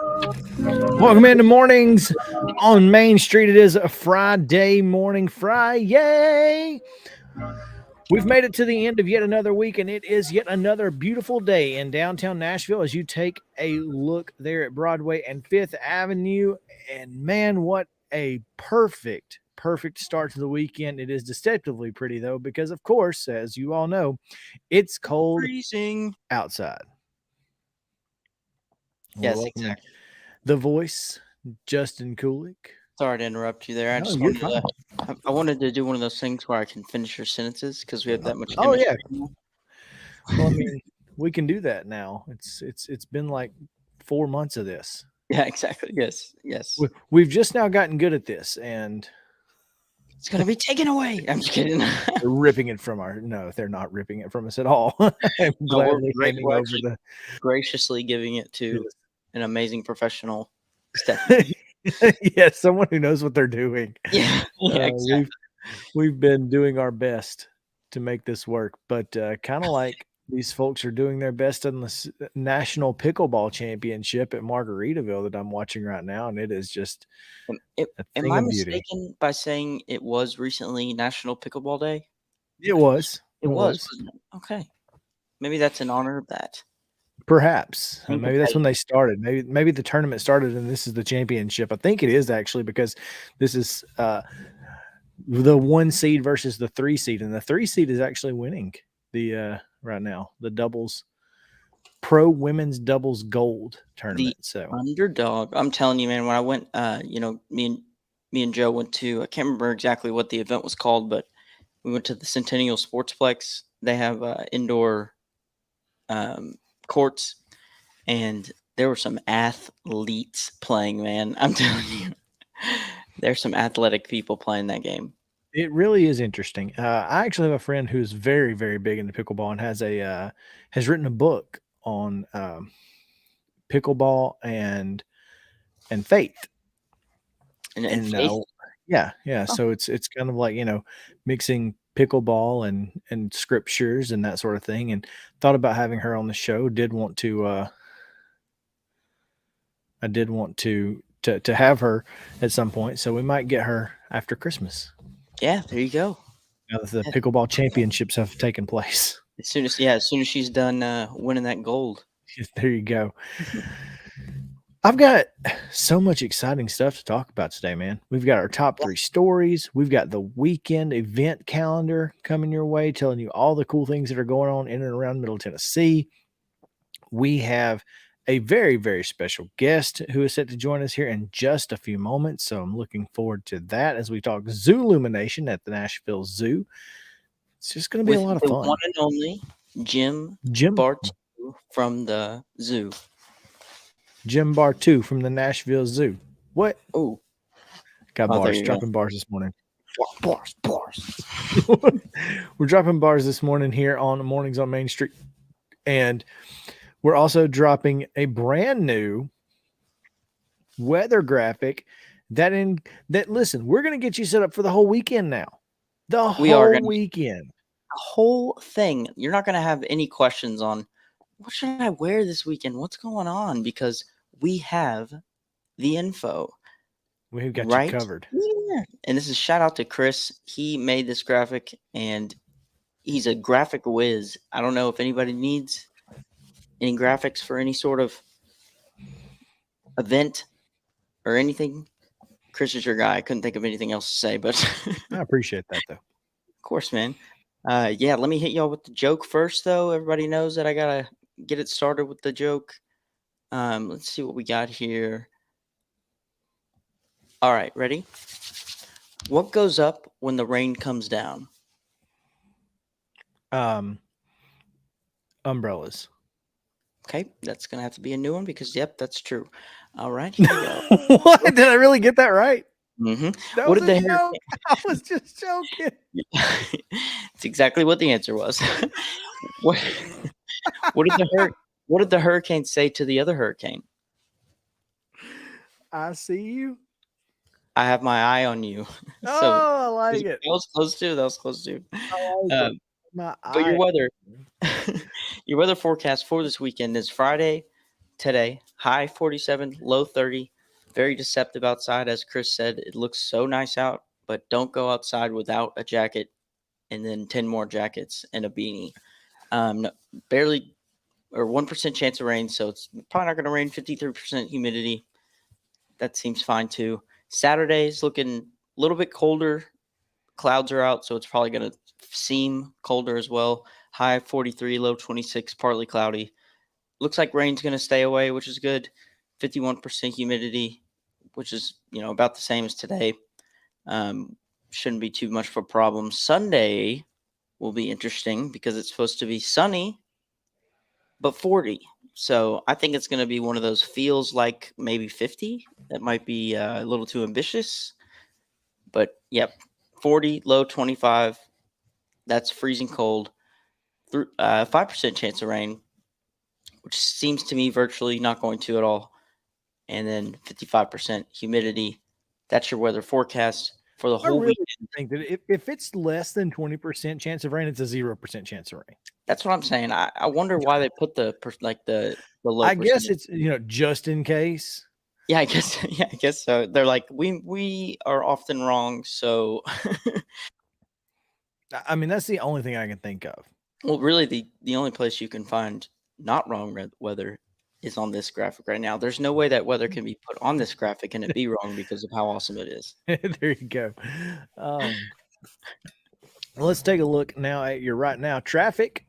Welcome into Mornings on Main Street. It is a Friday morning, Friday. We've made it to the end of yet another week, and it is yet another beautiful day in downtown Nashville as you take a look there at Broadway and Fifth Avenue. And man, what a perfect start to the weekend. It is deceptively pretty, though, because, of course, as you all know, it's cold Freezing outside. Yes, exactly. The voice, Justin Kulik. Sorry to interrupt you there. I wanted to do one of those things where I can finish your sentences because we have that much chemistry. Well, I mean, we can do that now. It's been like 4 months of this. Yeah, exactly. Yes. We've just now gotten good at this, and it's gonna be taken away. I'm just kidding. They're ripping it from No, they're not ripping it from us at all. I'm gladly handing over graciously giving it to an amazing professional step. Yes, someone who knows what they're doing. Yeah, exactly. We've been doing our best to make this work, but kind of like these folks are doing their best in the National Pickleball Championship at Margaritaville that I'm watching right now, and it is just am I mistaken by saying it was recently National Pickleball Day? It was. It was. Okay. Maybe that's in honor of that. Perhaps. Maybe that's when they started. Maybe the tournament started and this is the championship. I think it is actually because this is the 1 seed versus the 3 seed, and the 3 seed is actually winning the right now the doubles pro women's doubles gold tournament. The underdog. I'm telling you, man. When I went, me and Joe went to. I can't remember exactly what the event was called, but we went to the Centennial Sportsplex. They have indoor courts, and there were some athletes playing, man. I'm telling you, there's some athletic people playing that game. It really is interesting. I actually have a friend who's very, very big into pickleball and has written a book on pickleball and faith. And faith? Yeah. Oh. So it's kind of like, mixing pickleball and scriptures and that sort of thing, and thought about having her on the show. I did want to have her at some point, so we might get her after Christmas. Yeah, there you go. Now that the pickleball championships have taken place. As soon as she's done winning that gold. There you go. I've got so much exciting stuff to talk about today, man. We've got our top 3 stories. We've got the weekend event calendar coming your way, telling you all the cool things that are going on in and around Middle Tennessee. We have a very, very special guest who is set to join us here in just a few moments. So I'm looking forward to that as we talk zoo illumination at the Nashville Zoo. It's just going to be a lot of fun. One and only Jim Bartu from the zoo. Jim Bartu from the Nashville Zoo. What? Oh, got bars. Dropping bars this morning. Bars. We're dropping bars this morning here on Mornings on Main Street, and we're also dropping a brand new weather graphic listen, we're going to get you set up for the whole weekend now. The whole weekend. The whole thing. You're not going to have any questions on what should I wear this weekend? What's going on? Because we have the info. We've got you covered. Yeah. And this is shout out to Chris. He made this graphic, and he's a graphic whiz. I don't know if anybody needs any graphics for any sort of event or anything. Chris is your guy. I couldn't think of anything else to say, but I appreciate that, though. Of course, man. Yeah, let me hit y'all with the joke first, though. Everybody knows that I got to get it started with the joke. Let's see what we got here. All right, ready? What goes up when the rain comes down? Umbrellas. Okay, that's going to have to be a new one because, yep, that's true. All right, here we go. What? Did I really get that right? Mm-hmm. What did the joke? I was just joking. It's exactly what the answer was. What did the hurricane say to the other hurricane? I see you. I have my eye on you. I like it. That was close too. My but your weather forecast for this weekend is Friday, today. High 47, low 30. Very deceptive outside, as Chris said. It looks so nice out, but don't go outside without a jacket and then 10 more jackets and a beanie. No, barely or 1% chance of rain, so it's probably not going to rain. 53% humidity. That seems fine too. Saturday's looking a little bit colder. Clouds are out, so it's probably going to seem colder as well. High 43, low 26, partly cloudy. Looks like rain's going to stay away, which is good. 51% humidity, which is about the same as today. Shouldn't be too much of a problem. Sunday will be interesting because it's supposed to be sunny, but 40. So I think it's going to be one of those feels like maybe 50. That might be a little too ambitious. But yep, 40, low 25. That's freezing cold. 5% chance of rain, which seems to me virtually not going to at all. And then 55% humidity. That's your weather forecast for the I whole really weekend. think that if it's less than 20% chance of rain, it's a 0% chance of rain. That's what I'm saying. I wonder why they put the low I guess percentage. it's just in case. Yeah, I guess. Yeah, I guess so. They're like, we are often wrong, so. I mean, that's the only thing I can think of. Well, really, the only place you can find not wrong weather is on this graphic right now. There's no way that weather can be put on this graphic and it be wrong because of how awesome it is. There you go. Let's take a look now at your right now traffic.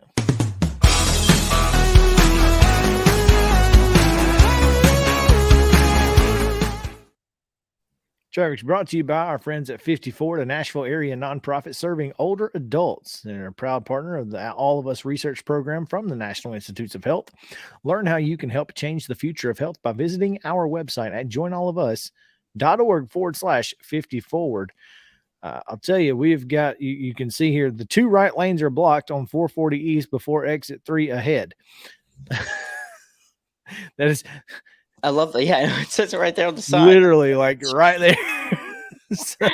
Traffic's brought to you by our friends at 54, the Nashville area nonprofit serving older adults. They're a proud partner of the All of Us research program from the National Institutes of Health. Learn how you can help change the future of health by visiting our website at joinallofus.org/50forward. I'll tell you, we've got, you can see here, the two right lanes are blocked on 440 East before exit 3 ahead. That is, I love that. Yeah, it says it right there on the side. literally like right there. So,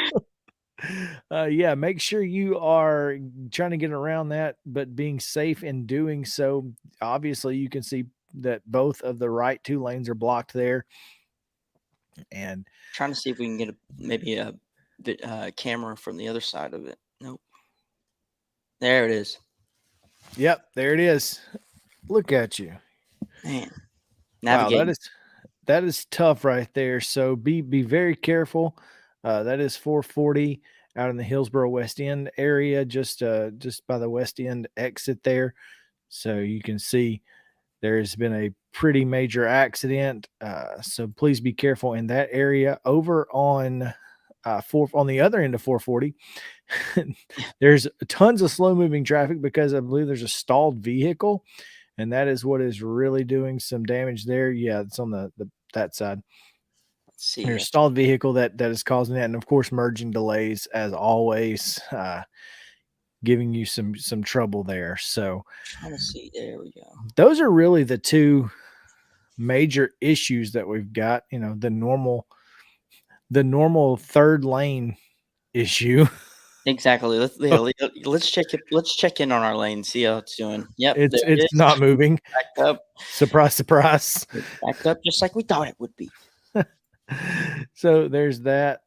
yeah, make sure you are trying to get around that, but being safe in doing so. Obviously, you can see that both of the right two lanes are blocked there. And Trying to see if we can get maybe a camera from the other side of it. Nope. There it is. Yep, there it is. Look at you. Man. Wow, that is tough right there. So be very careful. That is 440 out in the Hillsboro West End area, just by the West End exit there. So you can see there's been a pretty major accident. So please be careful in that area. Over on on the other end of 440, there's tons of slow moving traffic because I believe there's a stalled vehicle. And that is what is really doing some damage there. Yeah, it's on that side. Let's see. There's a stalled vehicle that is causing that, and of course, merging delays as always, giving you some trouble there. So, trying to see. There we go. Those are really the two major issues that we've got. The normal third lane issue. Exactly. Let's check it. Let's check in on our lane, see how it's doing. Yep, it's not moving. Backed up. Surprise, surprise. It's backed up just like we thought it would be. So there's that.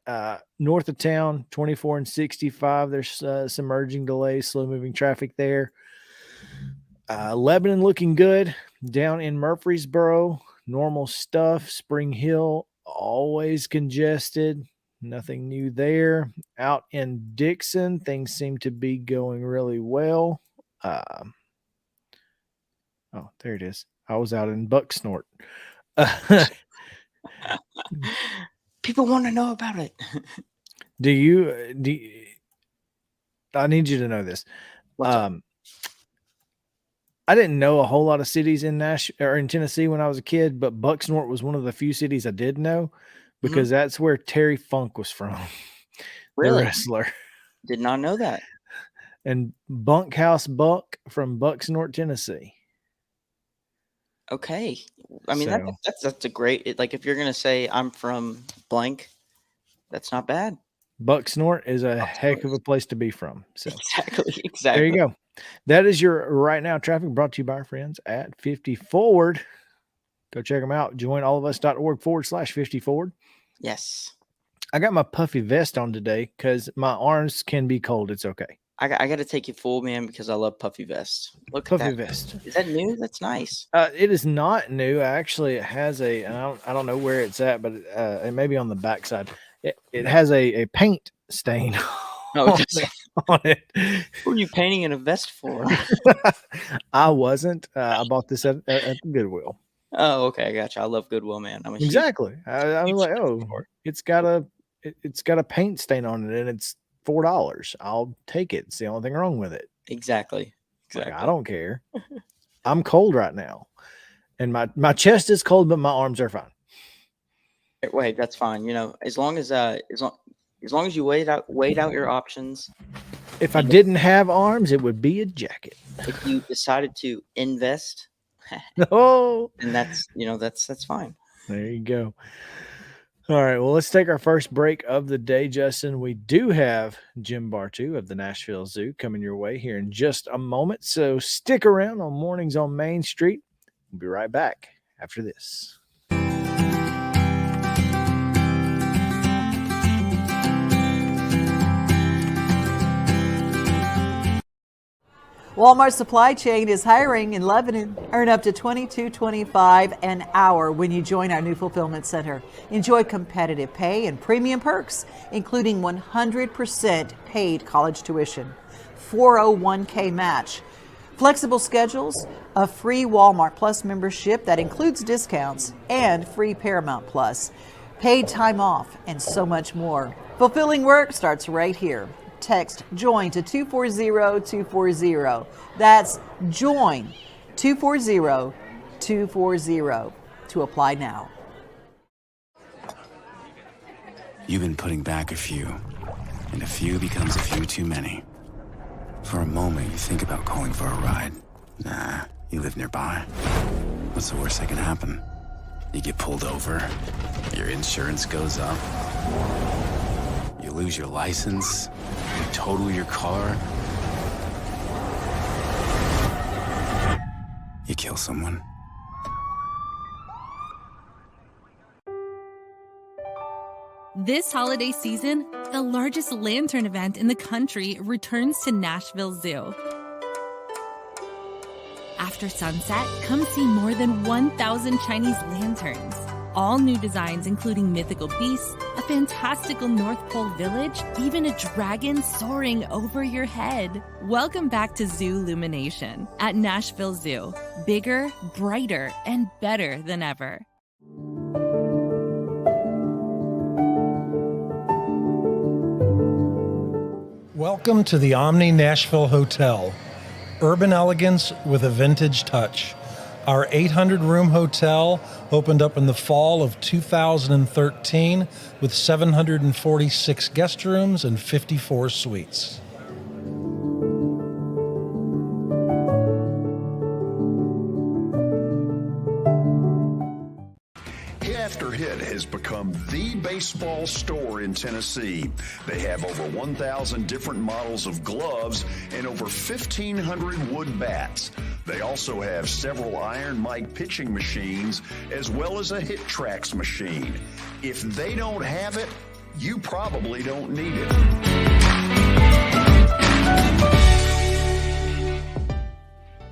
North of town, 24 and 65. There's some merging delays, slow moving traffic there. Lebanon looking good. Down in Murfreesboro, normal stuff. Spring Hill, always congested. Nothing new there. Out in Dixon, things seem to be going really well. Oh, there it is. I was out in Bucksnort. People want to know about it. Do you? I need you to know this. I didn't know a whole lot of cities in in Tennessee when I was a kid, but Bucksnort was one of the few cities I did know because that's where Terry Funk was from. Really? The wrestler. Did not know that. And Bunkhouse Buck from Bucksnort, Tennessee. Okay. I mean, that's a great, like, if you're going to say I'm from blank, that's not bad. Bucksnort is a heck of a place to be from. So Exactly. There you go. That is your right now traffic brought to you by our friends at 50 Forward. Go check them out. Joinallofus.org/50 Ford. Yes. I got my puffy vest on today because my arms can be cold. It's okay. I got to take you full, man, because I love puffy vests. Look Puffy at that. vest. Is that new? That's nice. It is not new. Actually, it has a, I don't know where it's at, but it may be on the backside. It has a paint stain Oh, on it. What are you painting in a vest for? I wasn't. I bought this at Goodwill. Oh, okay. I got you. I love Goodwill, man. I'm a Exactly. I was like, huge oh, it's got a paint stain on it, and it's $4. I'll take it. It's the only thing wrong with it. Exactly. Like, I don't care. I'm cold right now, and my chest is cold, but my arms are fine. Wait, that's fine. You know, as long as you weighed out your options. If I didn't have arms, it would be a jacket. If you decided to invest, Oh, and that's fine. There you go. All right, well, let's take our first break of the day, Justin. We do have Jim Bartu of the Nashville Zoo coming your way here in just a moment, so stick around on Mornings on Main Street. We'll be right back after this. Walmart Supply Chain is hiring in Lebanon. Earn up to $22.25 an hour when you join our new fulfillment center. Enjoy competitive pay and premium perks, including 100% paid college tuition, 401k match, flexible schedules, a free Walmart Plus membership that includes discounts, and free Paramount Plus, paid time off, and so much more. Fulfilling work starts right here. Text JOIN to 240-240. That's JOIN 240-240 to apply now. You've been putting back a few, and a few becomes a few too many. For a moment, you think about calling for a ride. Nah, you live nearby. What's the worst that can happen? You get pulled over, your insurance goes up, you lose your license, you total your car, you kill someone. This holiday season, the largest lantern event in the country returns to Nashville Zoo. After sunset, come see more than 1,000 Chinese lanterns. All new designs including mythical beasts, a fantastical North Pole village, even a dragon soaring over your head. Welcome back to Zoo Illumination at Nashville Zoo. Bigger, brighter, and better than ever. Welcome to the Omni Nashville Hotel. Urban elegance with a vintage touch. Our 800-room hotel opened up in the fall of 2013 with 746 guest rooms and 54 suites. Hit After Hit has become the baseball store in Tennessee. They have over 1,000 different models of gloves and over 1,500 wood bats. They also have several Iron Mike pitching machines as well as a Hit Tracks machine. If they don't have it, you probably don't need it.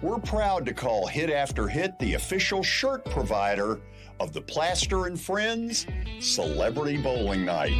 We're proud to call Hit After Hit the official shirt provider of the Plaster and Friends Celebrity Bowling Night.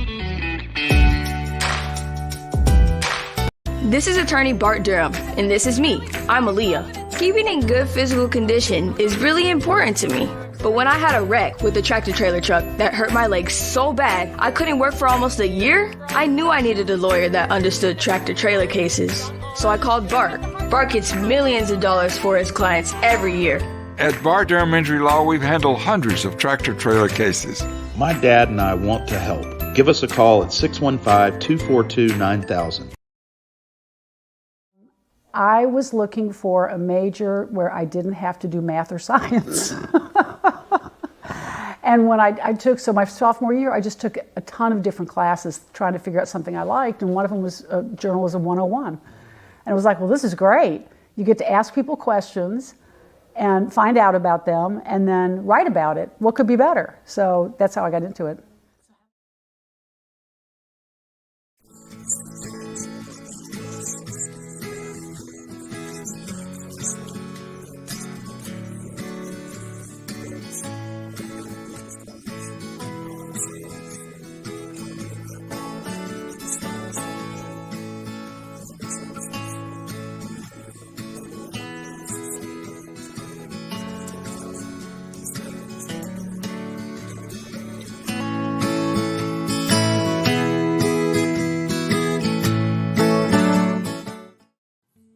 This is attorney Bart Durham, and this is me. I'm Aaliyah. Keeping in good physical condition is really important to me. But when I had a wreck with a tractor trailer truck that hurt my legs so bad I couldn't work for almost a year, I knew I needed a lawyer that understood tractor trailer cases. So I called Bart. Bart gets millions of dollars for his clients every year. At Bart Durham Injury Law, we've handled hundreds of tractor trailer cases. My dad and I want to help. Give us a call at 615-242-9000. I was looking for a major where I didn't have to do math or science. And when I took, so my sophomore year, I just took a ton of different classes trying to figure out something I liked, and one of them was Journalism 101. And it was like, well, this is great. You get to ask people questions, and find out about them and then write about it. What could be better? So that's how I got into it.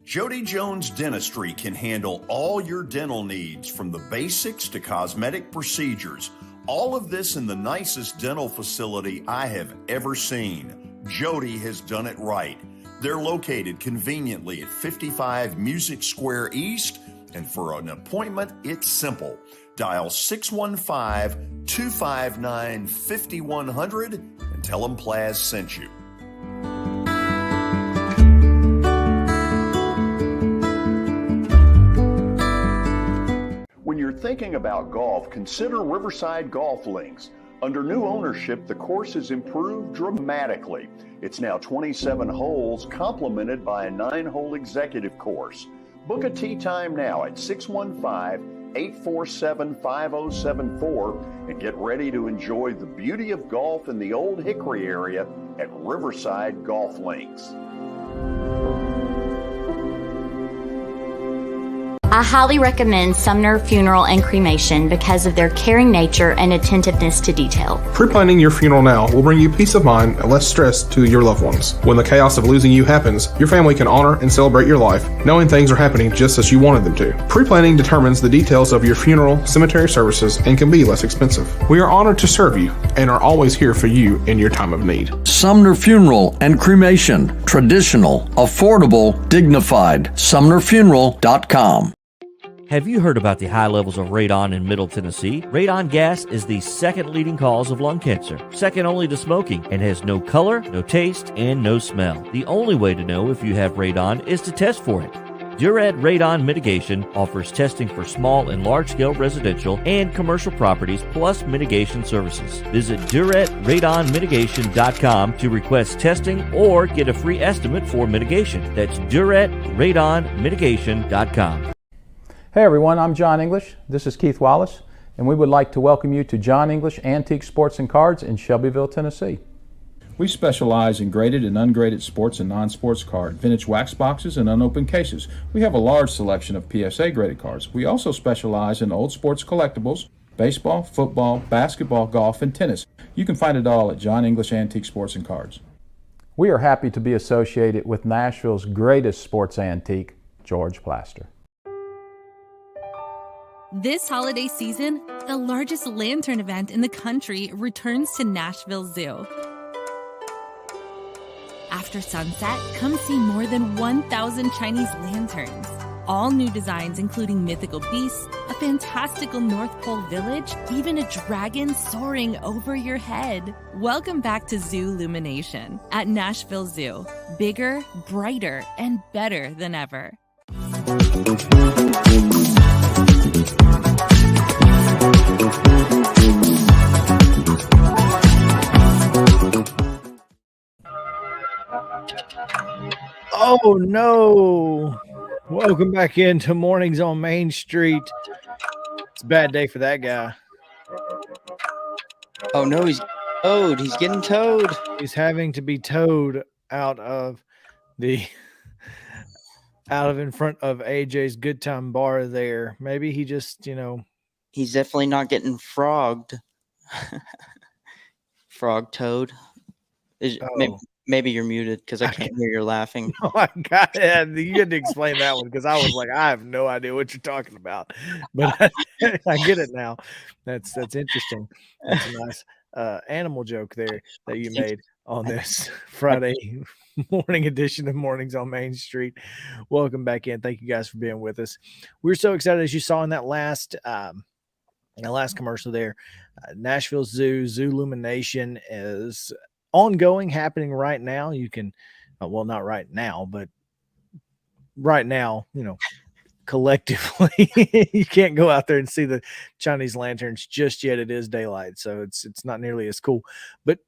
Jody Jones Dentistry can handle all your dental needs, from the basics to cosmetic procedures. All of this in the nicest dental facility I have ever seen. Jody has done it right. They're located conveniently at 55 Music Square East, and for an appointment, it's simple. Dial 615-259-5100 and tell them Plaz sent you. When you're thinking about golf, consider Riverside Golf Links. Under new ownership, the course has improved dramatically. It's now 27 holes, complemented by a 9-hole executive course. Book a tee time now at 615-847-5074 and get ready to enjoy the beauty of golf in the Old Hickory area at Riverside Golf Links. I highly recommend Sumner Funeral and Cremation because of their caring nature and attentiveness to detail. Pre-planning your funeral now will bring you peace of mind and less stress to your loved ones. When the chaos of losing you happens, your family can honor and celebrate your life, knowing things are happening just as you wanted them to. Pre-planning determines the details of your funeral, cemetery services, and can be less expensive. We are honored to serve you and are always here for you in your time of need. Sumner Funeral and Cremation. Traditional, affordable, dignified. SumnerFuneral.com. Have you heard about the high levels of radon in Middle Tennessee? Radon gas is the second leading cause of lung cancer, second only to smoking, and has no color, no taste, and no smell. The only way to know if you have radon is to test for it. Duret Radon Mitigation offers testing for small and large-scale residential and commercial properties, plus mitigation services. Visit DuretRadonMitigation.com to request testing or get a free estimate for mitigation. That's DuretRadonMitigation.com. Hey everyone, I'm John English. This is Keith Wallace, and we would like to welcome you to John English Antique Sports and Cards in Shelbyville, Tennessee. We specialize in graded and ungraded sports and non-sports card, vintage wax boxes, and unopened cases. We have a large selection of PSA graded cards. We also specialize in old sports collectibles, baseball, football, basketball, golf, and tennis. You can find it all at John English Antique Sports and Cards. We are happy to be associated with Nashville's greatest sports antique, George Plaster. This holiday season, the largest lantern event in the country returns to Nashville Zoo. After sunset, come see more than 1,000 Chinese lanterns. All new designs including mythical beasts, a fantastical North Pole village, even a dragon soaring over your head. Welcome back to Zoo Illumination at Nashville Zoo. Bigger, brighter, and better than ever. Oh no! Welcome back into Mornings on Main Street. It's a bad day for that guy. Oh no, he's towed. He's getting towed. He's having to be towed out of in front of AJ's Good Time Bar there. Maybe he just, He's definitely not getting frogged. Frog toad. Maybe you're muted because I can't hear you laughing. Oh my God. You had to explain that one because I was like, I have no idea what you're talking about. But I get it now. That's interesting. That's a nice animal joke there that you made on this Friday morning edition of Mornings on Main Street. Welcome back in. Thank you guys for being with us. We're so excited, as you saw in that last commercial there. Nashville Zoo Illumination is ongoing, happening right now. You can, well, not right now, but right now, collectively. You can't go out there and see the Chinese lanterns just yet. It is daylight, so it's not nearly as cool, but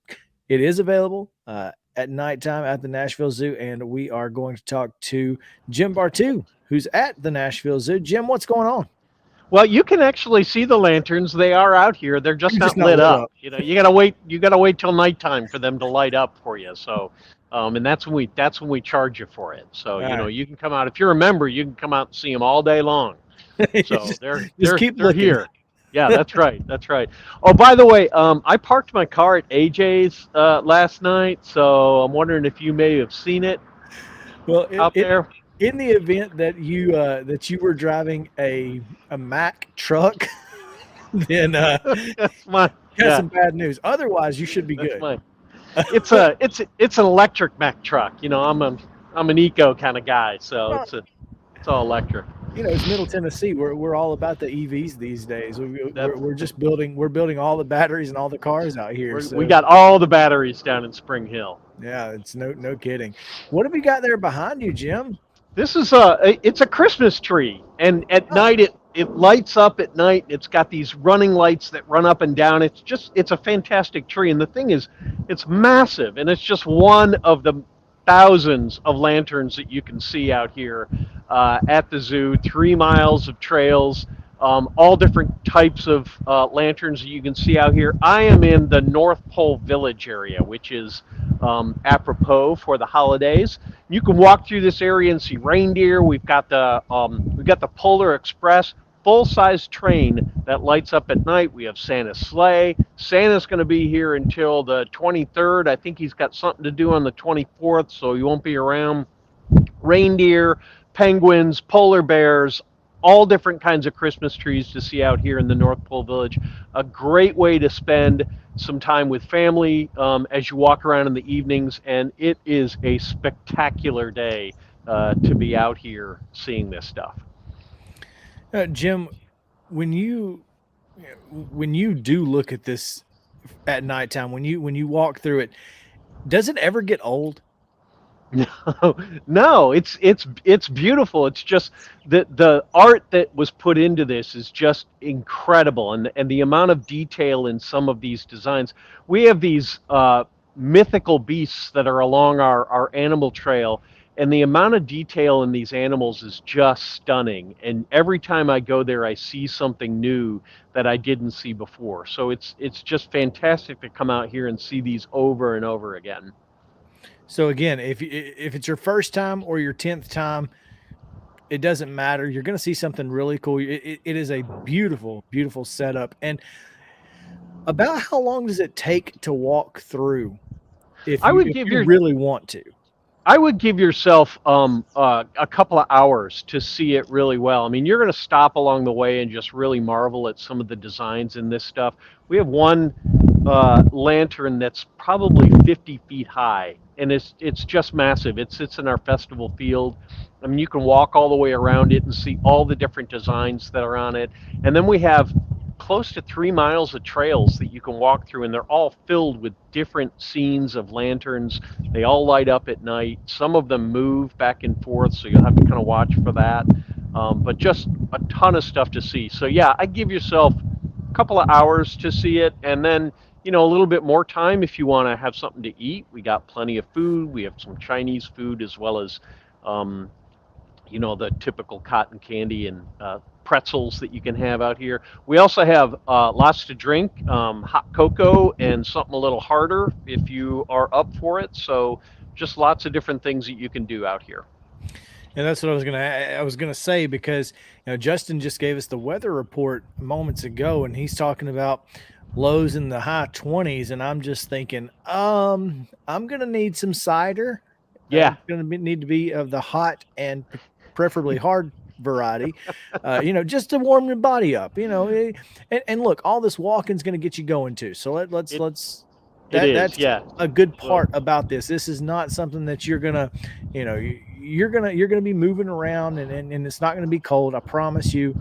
it is available at nighttime at the Nashville Zoo, and we are going to talk to Jim Bartu, who's at the Nashville Zoo. Jim, what's going on? Well, you can actually see the lanterns. They are out here. They're just not lit up. You know, you gotta wait till nighttime for them to light up for you. So, and that's when we charge you for it. So, you know, you can come out if you're a member. You can come out and see them all day long. So they're here. Yeah, that's right. That's right. Oh, by the way, I parked my car at AJ's last night, so I'm wondering if you may have seen it. Well, out there. In the event that you were driving a Mack truck, then that's some bad news. Otherwise, you should be good. It's an electric Mack truck. You know, I'm an eco kind of guy, so it's all electric. You know, it's Middle Tennessee. We're all about the EVs these days. We're just building all the batteries and all the cars out here. We got all the batteries down in Spring Hill. Yeah, it's no kidding. What have we got there behind you, Jim? This is it's a Christmas tree, and at night it lights up at night. It's got these running lights that run up and down. It's a fantastic tree, and the thing is, it's massive, and it's just one of the thousands of lanterns that you can see out here at the zoo. 3 miles of trails, all different types of lanterns that you can see out here. I am in the North Pole Village area, which is apropos for the holidays. You can walk through this area and see reindeer. We've got the Polar Express full-size train that lights up at night. We have Santa's sleigh. Santa's going to be here until the 23rd. I think he's got something to do on the 24th, so he won't be around. Reindeer, penguins, polar bears, all different kinds of Christmas trees to see out here in the North Pole Village. A great way to spend some time with family as you walk around in the evenings, and it is a spectacular day to be out here seeing this stuff. Jim, when you do look at this at nighttime, when you walk through it, does it ever get old? No, it's beautiful. It's just the art that was put into this is just incredible, and the amount of detail in some of these designs. We have these mythical beasts that are along our animal trail, and the amount of detail in these animals is just stunning. And every time I go there, I see something new that I didn't see before. So it's just fantastic to come out here and see these over and over again. So again, if it's your first time or your 10th time, it doesn't matter. You're going to see something really cool. It is a beautiful, beautiful setup. And about how long does it take to walk through? If you really want to. I would give yourself a couple of hours to see it really well. I mean, you're going to stop along the way and just really marvel at some of the designs in this stuff. We have one lantern that's probably 50 feet high, and it's just massive. It sits in our festival field. I mean, you can walk all the way around it and see all the different designs that are on it. And then we have close to 3 miles of trails that you can walk through, and they're all filled with different scenes of lanterns. They all light up at night. Some of them move back and forth, so you'll have to kind of watch for that. But just a ton of stuff to see. So yeah, I give yourself a couple of hours to see it, and then a little bit more time if you want to have something to eat. We got plenty of food. We have some Chinese food as well as the typical cotton candy and pretzels that you can have out here. We also have lots to drink, hot cocoa and something a little harder if you are up for it. So just lots of different things that you can do out here. And that's what I was gonna say, because Justin just gave us the weather report moments ago, and he's talking about lows in the high 20s, and I'm just thinking, I'm gonna need some cider. Yeah, it's gonna need to be of the hot and preferably hard variety, just to warm your body up, and look, all this walking is going to get you going too. So that's a good part about this. This is not something that you're going to, you're going to be moving around and it's not going to be cold. I promise you.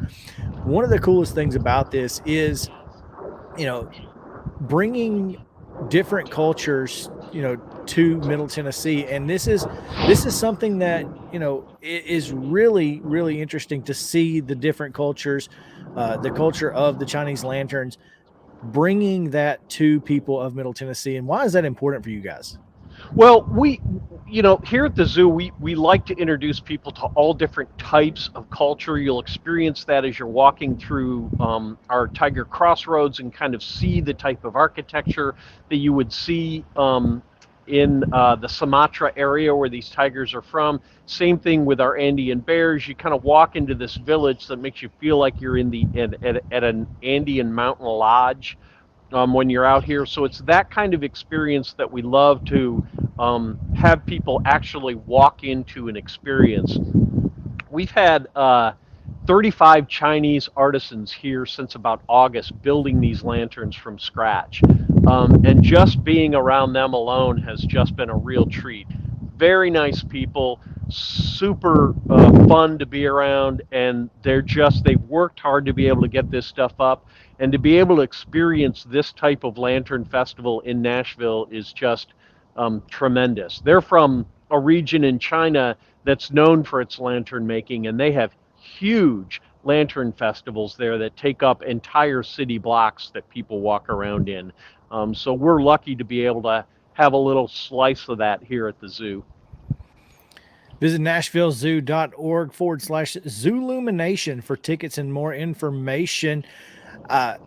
One of the coolest things about this is, bringing different cultures, to Middle Tennessee. And this is something that, is really, really interesting to see the different cultures, the culture of the Chinese lanterns, bringing that to people of Middle Tennessee. And why is that important for you guys? Well, here at the zoo, we like to introduce people to all different types of culture. You'll experience that as you're walking through our Tiger Crossroads and kind of see the type of architecture that you would see in the Sumatra area where these tigers are from. Same thing with our Andean bears. You kind of walk into this village that makes you feel like you're at an Andean mountain lodge when you're out here. So it's that kind of experience that we love to have people actually walk into and experience. We've had 35 Chinese artisans here since about August building these lanterns from scratch. And just being around them alone has just been a real treat. Very nice people, super fun to be around, and they've worked hard to be able to get this stuff up, and to be able to experience this type of lantern festival in Nashville is just tremendous. They're from a region in China that's known for its lantern making, and they have huge lantern festivals there that take up entire city blocks that people walk around in. So we're lucky to be able to have a little slice of that here at the zoo. Visit NashvilleZoo.org/Zoolumination for tickets and more information. I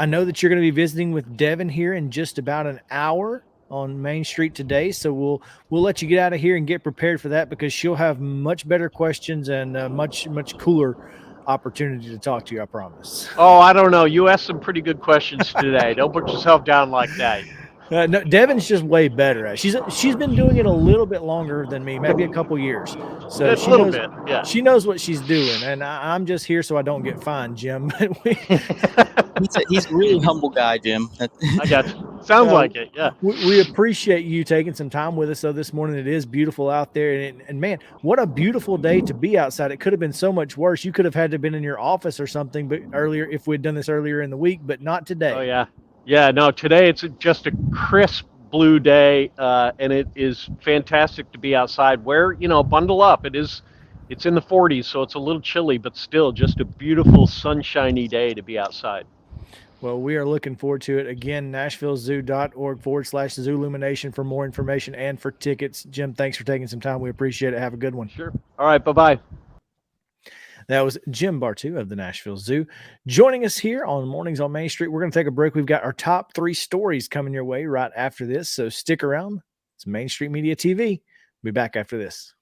know that you're going to be visiting with Devin here in just about an hour on Main Street today, so we'll let you get out of here and get prepared for that, because she'll have much better questions and much cooler opportunity to talk to you, I promise. Oh, I don't know. You asked some pretty good questions today. Don't put yourself down like that. No, Devin's just way better at it. She's been doing it a little bit longer than me, maybe a couple years. So she knows what she's doing, and I'm just here so I don't get fined, Jim. He's a really humble guy, Jim. I got you. Sounds like it, yeah. We appreciate you taking some time with us, though, this morning. It is beautiful out there, and man, what a beautiful day to be outside. It could have been so much worse. You could have had to have been in your office or something, but earlier, if we'd done this earlier in the week, but not today. Oh, yeah. Yeah, no, today it's just a crisp blue day, and it is fantastic to be outside. Bundle up. It's in the 40s, so it's a little chilly, but still just a beautiful sunshiny day to be outside. Well, we are looking forward to it. Again, NashvilleZoo.org/Zoolumination for more information and for tickets. Jim, thanks for taking some time. We appreciate it. Have a good one. Sure. All right, bye-bye. That was Jim Bartu of the Nashville Zoo joining us here on Mornings on Main Street. We're going to take a break. We've got our top 3 stories coming your way right after this, so stick around. It's Main Street Media TV. We'll be back after this.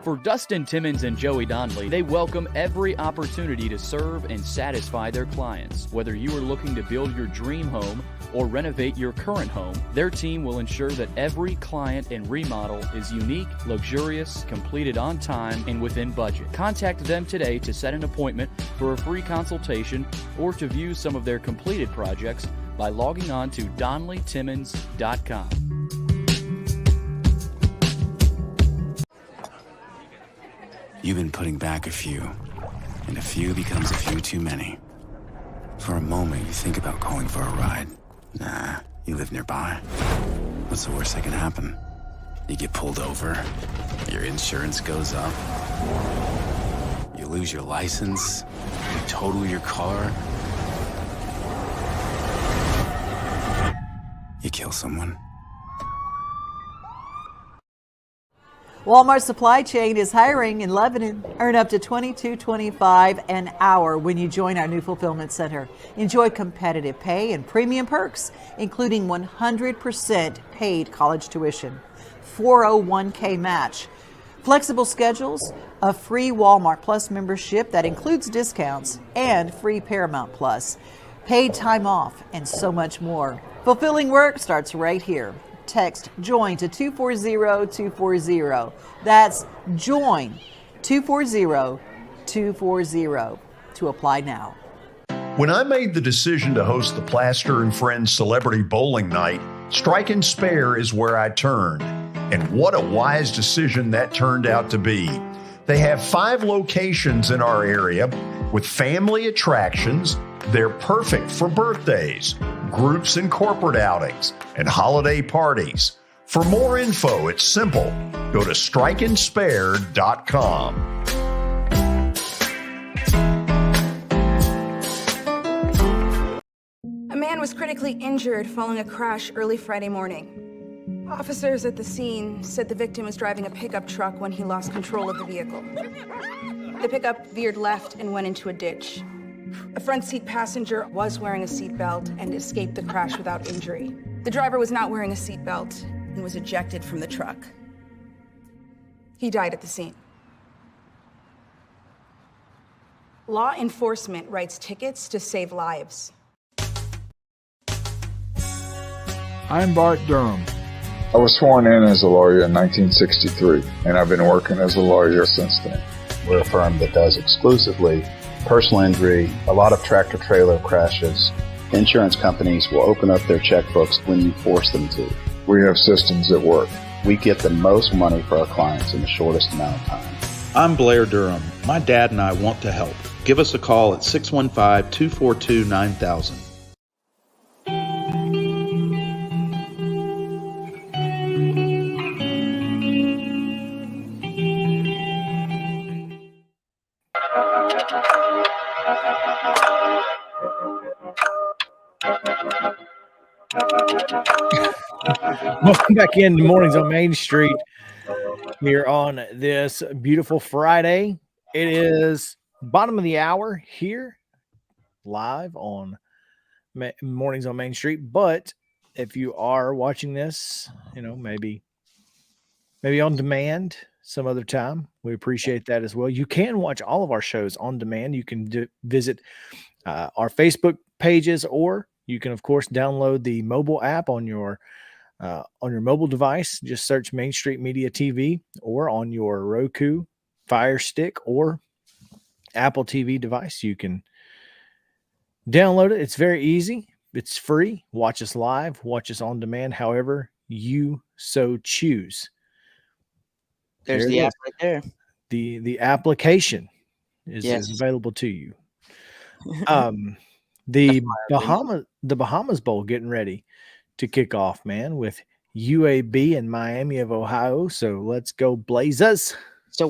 For Dustin Timmons and Joey Donnelly, they welcome every opportunity to serve and satisfy their clients. Whether you are looking to build your dream home or renovate your current home, their team will ensure that every client and remodel is unique, luxurious, completed on time, and within budget. Contact them today to set an appointment for a free consultation or to view some of their completed projects by logging on to DonnellyTimmons.com. You've been putting back a few, and a few becomes a few too many. For a moment, you think about calling for a ride. Nah, you live nearby. What's the worst that can happen? You get pulled over, your insurance goes up, you lose your license, you total your car, you kill someone. Walmart Supply Chain is hiring in Lebanon. Earn up to $22.25 an hour when you join our new fulfillment center. Enjoy competitive pay and premium perks, including 100% paid college tuition, 401k match, flexible schedules, a free Walmart Plus membership that includes discounts, and free Paramount Plus, paid time off, and so much more. Fulfilling work starts right here. Text JOIN to 240-240. That's JOIN 240-240 to apply now. When I made the decision to host the Plaster and Friends Celebrity Bowling Night, Strike and Spare is where I turned. And what a wise decision that turned out to be. They have 5 locations in our area with family attractions. They're perfect for birthdays, groups and corporate outings, and holiday parties. For more info, it's simple. Go to strikeandspare.com. A man was critically injured following a crash early Friday morning. Officers at the scene said the victim was driving a pickup truck when he lost control of the vehicle. The pickup veered left and went into a ditch. A front seat passenger was wearing a seatbelt and escaped the crash without injury. The driver was not wearing a seatbelt and was ejected from the truck. He died at the scene. Law enforcement writes tickets to save lives. I'm Bart Durham. I was sworn in as a lawyer in 1963, and I've been working as a lawyer since then. We're a firm that does exclusively personal injury, a lot of tractor-trailer crashes. Insurance companies will open up their checkbooks when you force them to. We have systems that work. We get the most money for our clients in the shortest amount of time. I'm Blair Durham. My dad and I want to help. Give us a call at 615-242-9000. Welcome back in to Mornings on Main Street here on this beautiful Friday. It is bottom of the hour here live on Mornings on Main Street. But if you are watching this, maybe on demand some other time, we appreciate that as well. You can watch all of our shows on demand. You can visit our Facebook pages, or you can, of course, download the mobile app on your mobile device. Just search Main Street Media TV, or on your Roku, Fire Stick, or Apple TV device. You can download it. It's very easy. It's free. Watch us live. Watch us on demand, however you so choose. There's the app right there. The application is available to you. The Bahamas Bowl getting ready to kick off, man, with UAB and Miami of Ohio. So let's go Blazers. So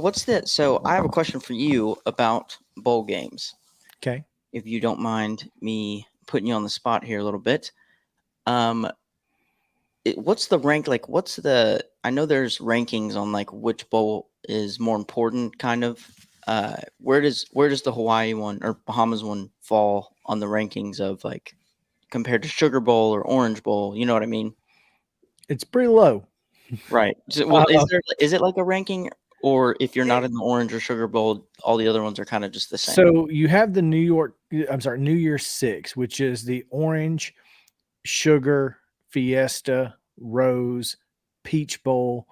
I have a question for you about bowl games. Okay. If you don't mind me putting you on the spot here a little bit. What's the rank? Like, I know there's rankings on like which bowl is more important, kind of. Where does the Hawaii one or Bahamas one fall on the rankings of, like, compared to Sugar Bowl or Orange Bowl? You know what I mean? It's pretty low. Right. Well, is it like a ranking, or if you're not in the Orange or Sugar Bowl, all the other ones are kind of just the same? So you have the New Year's Six, which is the Orange, Sugar, Fiesta, Rose, Peach Bowl,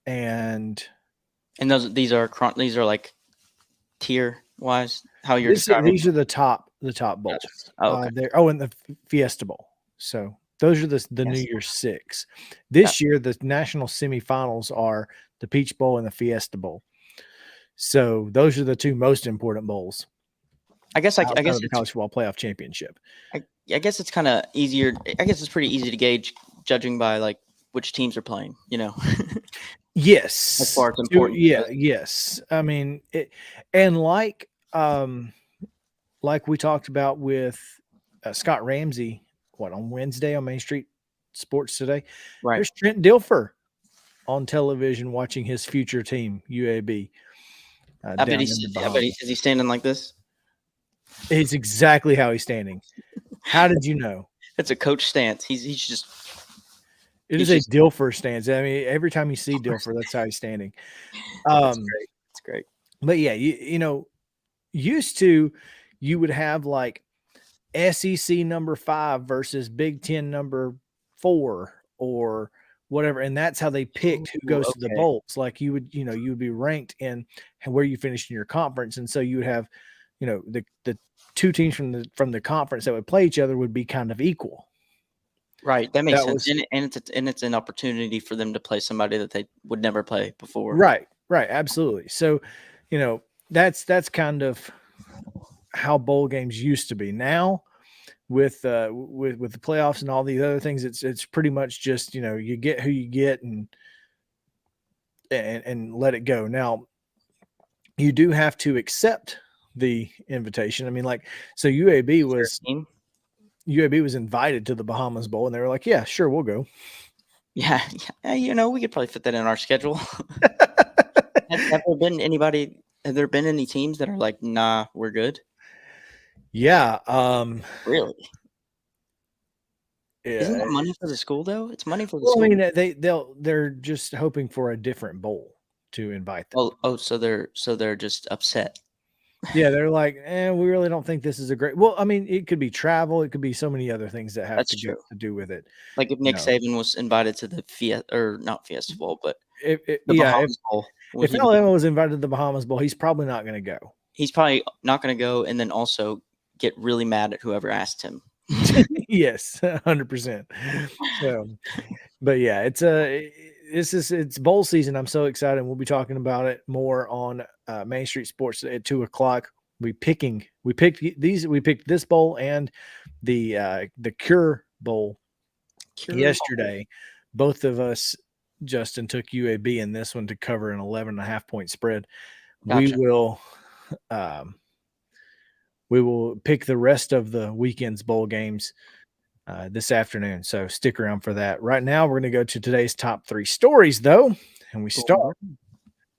and these are like tier wise, how you're describing? These are the top bowls. Gotcha. Oh, okay. And the Fiesta Bowl. So those are the New Year's Six. This year, the national semifinals are the Peach Bowl and the Fiesta Bowl. So those are the two most important bowls. I guess the college football playoff championship. I guess it's kind of easier. I guess it's pretty easy to gauge, judging by like which teams are playing. Yes. As far as important. Yes. I mean, like we talked about with Scott Ramsey, on Wednesday on Main Street Sports Today. Right. There's Trent Dilfer on television watching his future team, UAB. I bet is he standing like this? It's exactly how he's standing. How did you know? It's a coach stance. He's just. It is a Dilfer stance. I mean, every time you see Dilfer, that's how he's standing. That's great. That's great. But yeah, used to, you would have like SEC number 5 versus Big Ten number 4 or whatever, and that's how they picked who goes to the bowls. Like you would be ranked in where you finished in your conference, and so you would have, the two teams from the conference that would play each other would be kind of equal. Right, that makes sense, and it's an opportunity for them to play somebody that they would never play before. Right, absolutely. So, that's kind of how bowl games used to be. Now with the playoffs and all the other things, it's pretty much just, you get who you get and let it go. Now you do have to accept the invitation. I mean, so UAB was invited to the Bahamas Bowl, and they were like, "Yeah, sure, we'll go." Yeah, we could probably fit that in our schedule. Have there been any teams that are like, nah, we're good? Yeah. Really? Yeah. Isn't that money for the school though? It's money for the Well, school. I mean, they're just hoping for a different bowl to invite them. So they're just upset. Yeah, they're like, we really don't think this is a great. Well, I mean, it could be travel, it could be so many other things that have to do with it. Like if Nick Saban was invited to the not Fiesta Bowl, but the Bahamas Bowl. If Alabama was invited to the Bahamas Bowl, he's probably not going to go. He's probably not going to go, and then also get really mad at whoever asked him. Yes, 100%. So, but yeah, it's bowl season. I'm so excited. We'll be talking about it more on Main Street Sports at 2:00. We picked this bowl and the Cure Bowl yesterday. Both of us, Justin, took UAB in this one to cover an 11.5 point spread. Gotcha. We will pick the rest of the weekend's bowl games this afternoon. So stick around for that. Right now, we're going to go to today's top 3 stories, though. And we start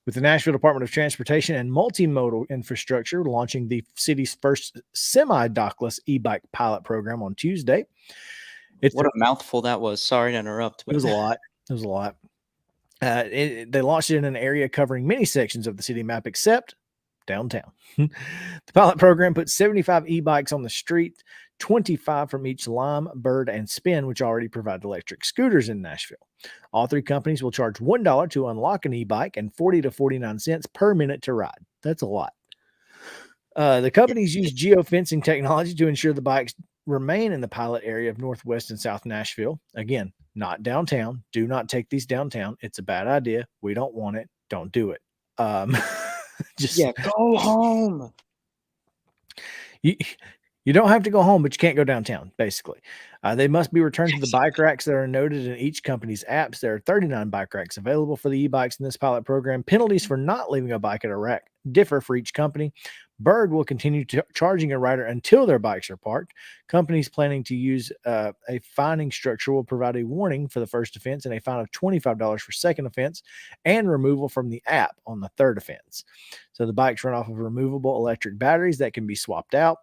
with the Nashville Department of Transportation and Multimodal Infrastructure launching the city's first semi-dockless e-bike pilot program on Tuesday. What a mouthful that was. Sorry to interrupt. It was a lot. They launched it in an area covering many sections of the city map except downtown. The pilot program put 75 e-bikes on the street, 25 from each Lime, Bird, and Spin, which already provide electric scooters in Nashville. All 3 companies will charge $1 to unlock an e-bike and 40 to 49 cents per minute to ride. That's a lot. The companies use geofencing technology to ensure the bikes remain in the pilot area of Northwest and South Nashville. Again, not downtown. Do not take these downtown. It's a bad idea. We don't want it. Don't do it. Go home. You don't have to go home, but you can't go downtown, basically. They must be returned to the bike racks that are noted in each company's apps. There are 39 bike racks available for the e-bikes in this pilot program. Penalties for not leaving a bike at a rack differ for each company. Bird will continue charging a rider until their bikes are parked. Companies planning to use a fining structure will provide a warning for the first offense and a fine of $25 for second offense and removal from the app on the third offense. So the bikes run off of removable electric batteries that can be swapped out.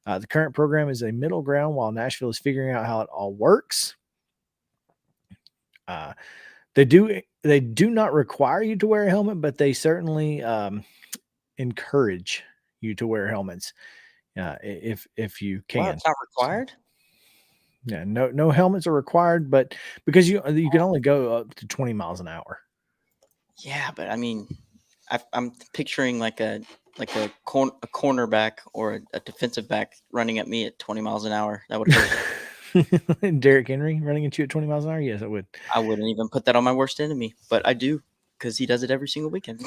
The current program is a middle ground while Nashville is figuring out how it all works. They do not require you to wear a helmet, but they certainly encourage you to wear helmets if you can. Well, it's not required. Yeah, no helmets are required, but because you can only go up to 20 miles an hour. Yeah, but I mean, I'm picturing like a cornerback or a defensive back running at me at 20 miles an hour. That would hurt. Derrick Henry running at you at 20 miles an hour? Yes, it would. I wouldn't even put that on my worst enemy, but I do because he does it every single weekend.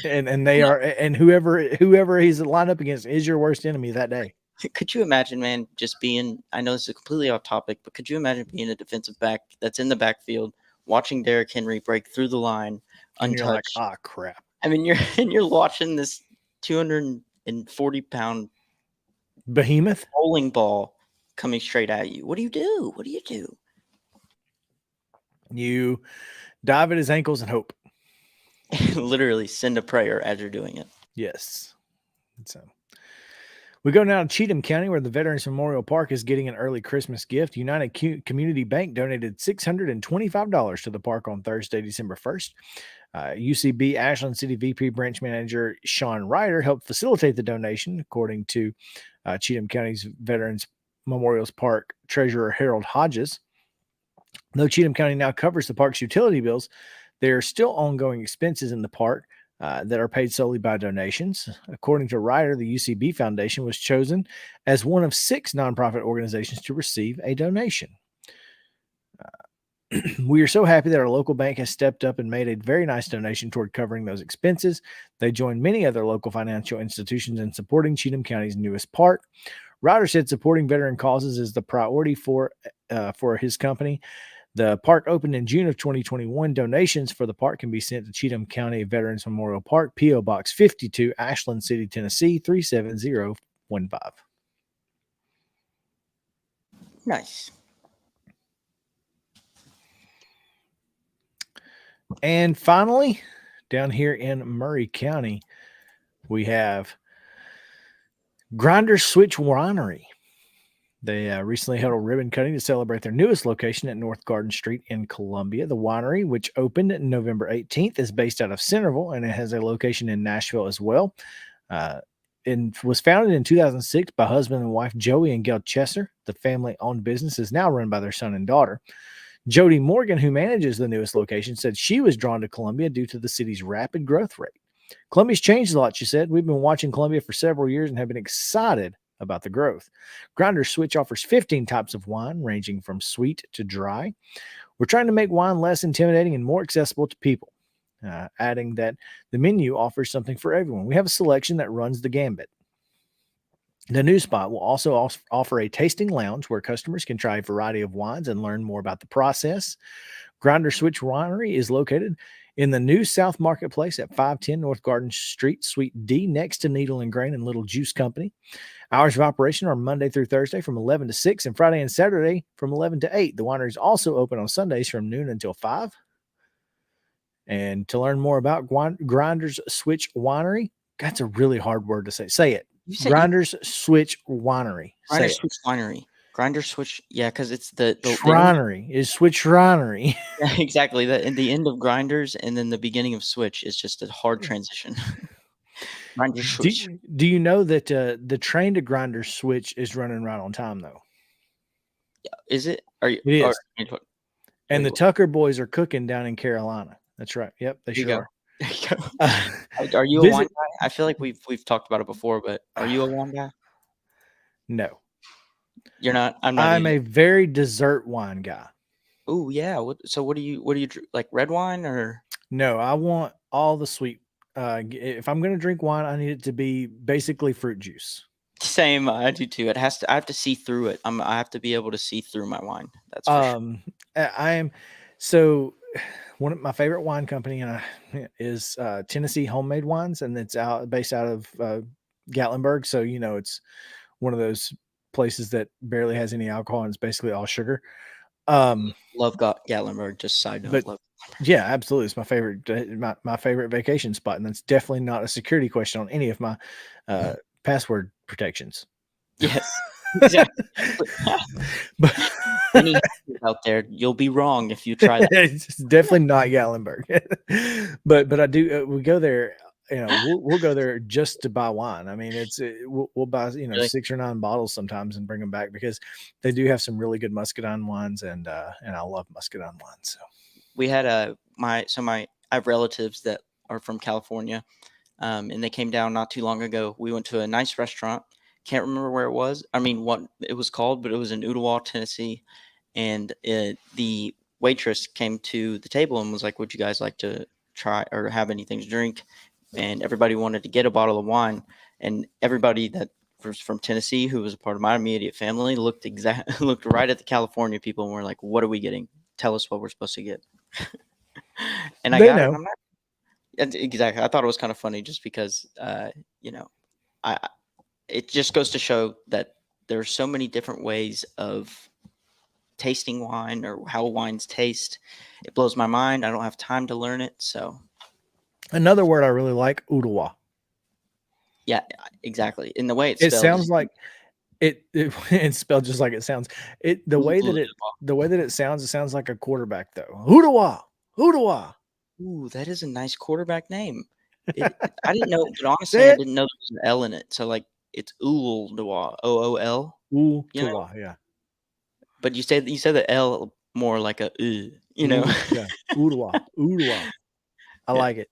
and they are, and whoever he's lined up against is your worst enemy that day. Could you imagine, man, just being, I know this is completely off topic, but could you imagine being a defensive back that's in the backfield, watching Derrick Henry break through the line untouched? And you're like, ah, crap. I mean, you're watching this 240-pound behemoth bowling ball coming straight at you. What do you do? You dive at his ankles and hope. Literally send a prayer as you're doing it. Yes. So we go now to Cheatham County, where the Veterans Memorial Park is getting an early Christmas gift. United Community Bank donated $625 to the park on Thursday, December 1st. UCB Ashland City VP Branch Manager Sean Ryder helped facilitate the donation, according to Cheatham County's Veterans Memorial Park Treasurer Harold Hodges. Though Cheatham County now covers the park's utility bills, there are still ongoing expenses in the park that are paid solely by donations. According to Ryder, the UCB Foundation was chosen as one of 6 nonprofit organizations to receive a donation. We are so happy that our local bank has stepped up and made a very nice donation toward covering those expenses. They joined many other local financial institutions in supporting Cheatham County's newest park. Ryder said supporting veteran causes is the priority for his company. The park opened in June of 2021. Donations for the park can be sent to Cheatham County Veterans Memorial Park, P.O. Box 52, Ashland City, Tennessee, 37015. Nice. And finally, down here in Murray County, we have Grinder Switch Winery. They recently held a ribbon cutting to celebrate their newest location at North Garden Street in Columbia. The winery, which opened November 18th, is based out of Centerville, and it has a location in Nashville as well. And was founded in 2006 by husband and wife Joey and Gail Chesser. The family-owned business is now run by their son and daughter. Jody Morgan, who manages the newest location, said she was drawn to Columbia due to the city's rapid growth rate. Columbia's changed a lot, she said. We've been watching Columbia for several years and have been excited about the growth. Grinder Switch offers 15 types of wine, ranging from sweet to dry. We're trying to make wine less intimidating and more accessible to people, adding that the menu offers something for everyone. We have a selection that runs the gambit. The new spot will also offer a tasting lounge where customers can try a variety of wines and learn more about the process. Grinder Switch Winery is located in the new South Marketplace at 510 North Garden Street, Suite D, next to Needle and Grain and Little Juice Company. Hours of operation are Monday through Thursday from 11 to 6 and Friday and Saturday from 11 to 8. The winery is also open on Sundays from noon until 5. And to learn more about Grinder's Switch Winery, that's a really hard word to say. Say it. Grinder's Switch Winery. Grinder Switch Winery. Grinder Switch, yeah, because it's the Shrinery is Switch Shrinery. Yeah, exactly. The end of Grinders and then the beginning of Switch is just a hard transition. Grinder Switch. Do you know that the train to Grinder Switch is running right on time though? Is it? Are you? It is. And the Wait, Tucker boys are cooking down in Carolina. That's right. Yep, they there you sure go. are. There you go. Are you a wine guy? I feel like we've talked about it before, but are you a wine guy? No, You're not. I'm not. I'm a very dessert wine guy. Oh yeah. What do you like? Red wine or? No, I want all the sweet. If I'm going to drink wine, I need it to be basically fruit juice. Same. I do too. It has to. I have to see through it. I have to be able to see through my wine. That's for sure. I am so. One of my favorite wine company is Tennessee Homemade Wines, and it's based out of Gatlinburg. So it's one of those places that barely has any alcohol and it's basically all sugar. Love Gatlinburg. Just side note. But love. yeah, absolutely, it's my favorite my favorite vacation spot, and that's definitely not a security question on any of my password protections. Yes. Exactly. But any out there, you'll be wrong if you try that. It's definitely not Gatlinburg. but I do. We go there. We'll go there just to buy wine. I mean, we'll buy Really? 6 or 9 bottles sometimes and bring them back because they do have some really good muscadine wines, and I love muscadine wines. So We had I have relatives that are from California, and they came down not too long ago. We went to a nice restaurant. Can't remember where it was. I mean, what it was called, but it was in Ottawa, Tennessee. And the waitress came to the table and was like, "Would you guys like to try or have anything to drink?" And everybody wanted to get a bottle of wine. And everybody that was from Tennessee, who was a part of my immediate family, looked right at the California people and were like, "What are we getting? Tell us what we're supposed to get." And I They got know. it. Exactly. I thought it was kind of funny just because, it just goes to show that there's so many different ways of tasting wine or how wines taste. It blows my mind. I don't have time to learn it. So another word I really like, Ottawa. yeah, exactly. In the way it's It spelled, sounds like it's spelled just like it sounds. The way that it sounds like a quarterback though. Ottawa. Ooh, that is a nice quarterback name. I didn't know, but honestly, Say I it. didn't know there was an L in it. So like it's Ooldawa, OOL. Ottawa, yeah. But you said the L more like a Yeah. Ottawa. I like it.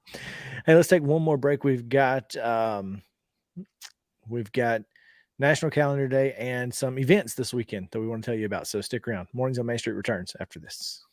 Hey, let's take one more break. We've got National Calendar Day and some events this weekend that we want to tell you about. So stick around. Mornings on Main Street returns after this.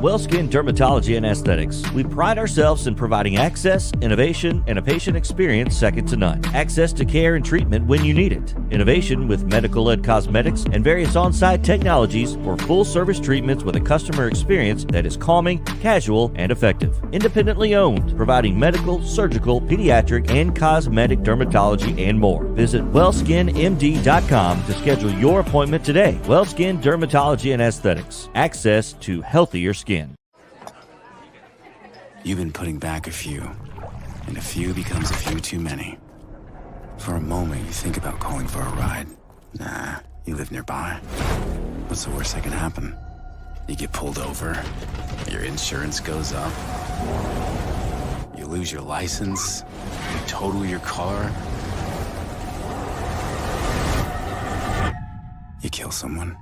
Wellskin Dermatology and Aesthetics, we pride ourselves in providing access, innovation, and a patient experience second to none. Access to care and treatment when you need it. Innovation with medical-led cosmetics and various on-site technologies for full-service treatments with a customer experience that is calming, casual, and effective. Independently owned, providing medical, surgical, pediatric, and cosmetic dermatology and more. Visit wellskinmd.com to schedule your appointment today. Wellskin Dermatology and Aesthetics. Access to healthier skin. You've been putting back a few, and a few becomes a few too many. For a moment, you think about calling for a ride. Nah, you live nearby. What's the worst that can happen? You get pulled over, your insurance goes up, you lose your license, you total your car, you kill someone.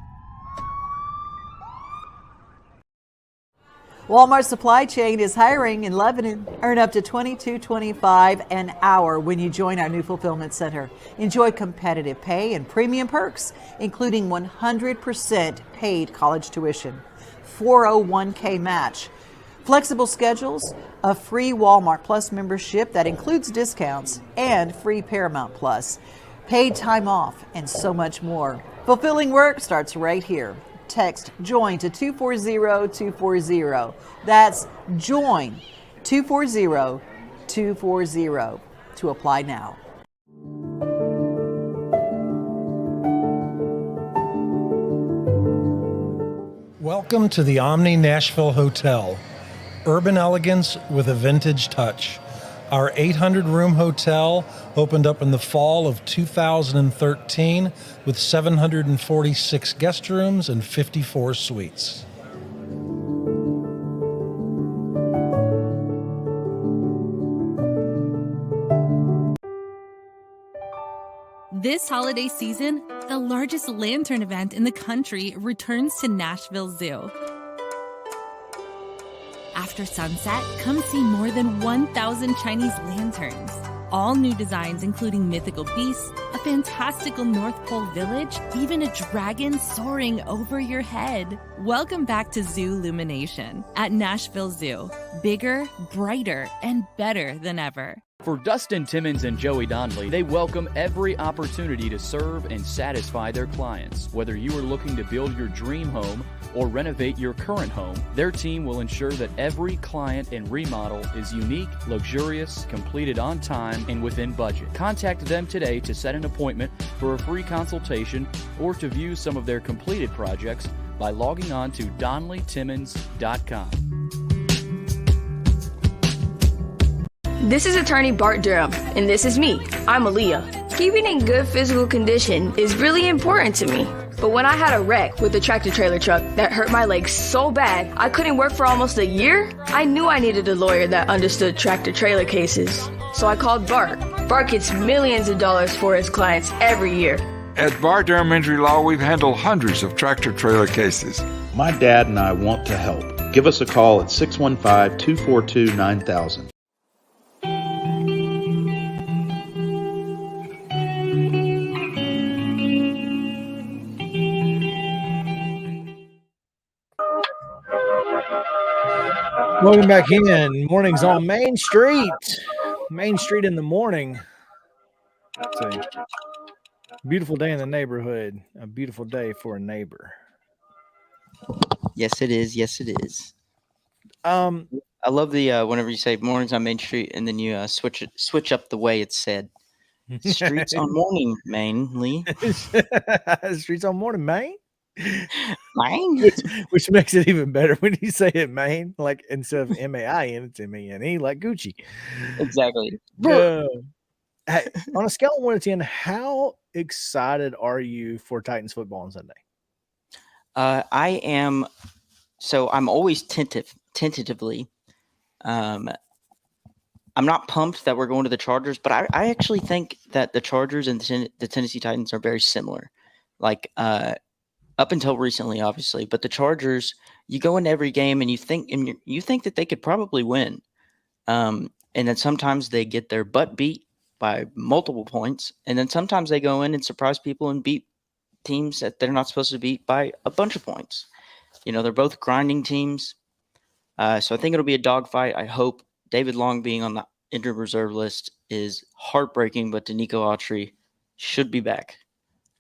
Walmart Supply Chain is hiring in Lebanon. Earn up to $22.25 an hour when you join our new fulfillment center. Enjoy competitive pay and premium perks, including 100% paid college tuition, 401k match, flexible schedules, a free Walmart Plus membership that includes discounts, and free Paramount Plus, paid time off, and so much more. Fulfilling work starts right here. Text JOIN to 240-240. That's JOIN 240-240 to apply now. Welcome to the Omni Nashville Hotel. Urban elegance with a vintage touch. Our 800-room hotel opened up in the fall of 2013 with 746 guest rooms and 54 suites. This holiday season, the largest lantern event in the country returns to Nashville Zoo. After sunset, come see more than 1,000 Chinese lanterns. All new designs including mythical beasts, a fantastical North Pole village, even a dragon soaring over your head. Welcome back to Zoo Illumination at Nashville Zoo. Bigger, brighter, and better than ever. For Dustin Timmons and Joey Donnelly, they welcome every opportunity to serve and satisfy their clients. Whether you are looking to build your dream home or renovate your current home, their team will ensure that every client and remodel is unique, luxurious, completed on time, and within budget. Contact them today to set an appointment for a free consultation or to view some of their completed projects by logging on to DonnellyTimmons.com. This is attorney Bart Durham, and this is me. I'm Aaliyah. Keeping in good physical condition is really important to me. But when I had a wreck with a tractor trailer truck that hurt my legs so bad I couldn't work for almost a year, I knew I needed a lawyer that understood tractor trailer cases. So I called Bart. Bart gets millions of dollars for his clients every year. At Bart Durham Injury Law, we've handled hundreds of tractor trailer cases. My dad and I want to help. Give us a call at 615-242-9000. Welcome back in. Mornings on Main Street. Main Street in the morning. It's a beautiful day in the neighborhood. A beautiful day for a neighbor. Yes, it is. Yes, it is. I love the whenever you say mornings on Main Street and then you switch up the way it's said. Streets on morning, mainly. Streets on morning, Maine. Maine, which makes it even better when you say it, Maine, like instead of M-A-I-N, it's M-E-N-E, like Gucci. Exactly. Hey, on a scale of 1 to 10, how excited are you for Titans football on Sunday? I am. So I'm always tentatively. I'm not pumped that we're going to the Chargers, but I actually think that the Chargers and the Tennessee Titans are very similar. Like, up until recently, obviously, but the Chargers, you go into every game and you think that they could probably win, and then sometimes they get their butt beat by multiple points, and then sometimes they go in and surprise people and beat teams that they're not supposed to beat by a bunch of points. You know, they're both grinding teams. So I think it'll be a dogfight. I hope David Long being on the injured reserve list is heartbreaking, but Danico Autry should be back,